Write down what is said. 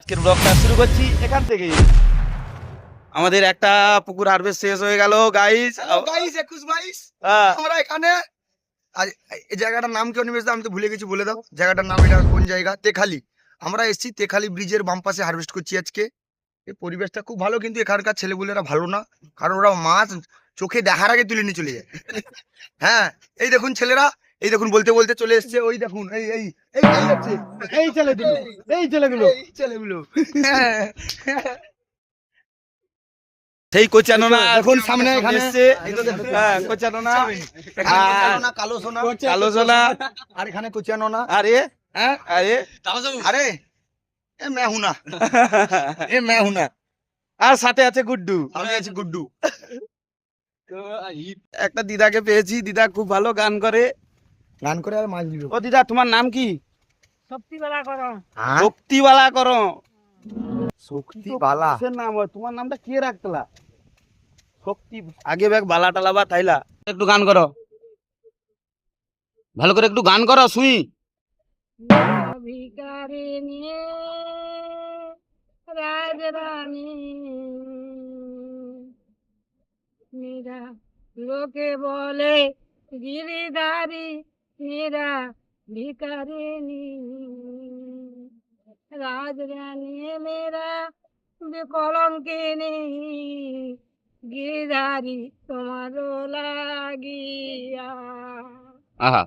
আজকের ব্লগটা শুরু করছি এখান থেকে। আমাদের একটা পুকুর হারভেস্ট শেষ হয়ে গেল গাইস। গাইস 21-22 হ্যাঁ, আমরা এখানে আর এই জায়গাটার নাম কি অনিমেষ দা? আমি তো ভুলে গেছি, বলে দাও জায়গাটার নাম। এটা কোন জায়গা? তেখালি। আমরা এসেছি তেখালি ব্রিজের বাম পাশে হারভেস্ট করছি আজকে। এই পরিবেশটা খুব ভালো, কিন্তু এখানকার ছেলেগুলোরা ভালো না, কারণ ওরা মাছ চোখে দেখার আগে তুলে নিয়ে চলে যায়। হ্যাঁ, এই দেখুন ছেলেরা, এই দেখুন বলতে বলতে চলে এসছে। ওই দেখুন এই এই এই এই যাচ্ছে, এই ছেলেগুলো, এই ছেলেগুলো, এই ছেলেগুলো। হ্যাঁ, সেই কোচানো না দেখুন সামনে এখানে এসছে। হ্যাঁ, কোচানো না, এখানে কালো সোনা, কালো সোনা। আর এখানে কোচানো না। আরে হ্যাঁ, আরে আরে এ मैं हूं ना, এ मैं हूं ना। আর সাথে আছে গুড্ডু। আমি আছি গুড্ডু। একটা দিদাকে পেয়েছি, দিদা খুব ভালো গান করে। গান করে আর মাছ দিল। ও দিদা, তোমার নাম কি? শক্তিবেলা করো। শক্তিবালা করো। শক্তি বালা। কিসের নাম হয়? তোমার নামটা কে রাখতলা? শক্তি আগে ব্যাগ বালা টালা বা তাইলা। একটু গান করো, ভালো করে একটু গান করো শুই। ভিকারিনী রাজরানী মীরা, লোকে বলে গিরিধারী, মীরা ভিকারিনী রাজরানী মেরা বিকলঙ্কিনী, গিরিধারী তোমার লাগিয়া। আহা,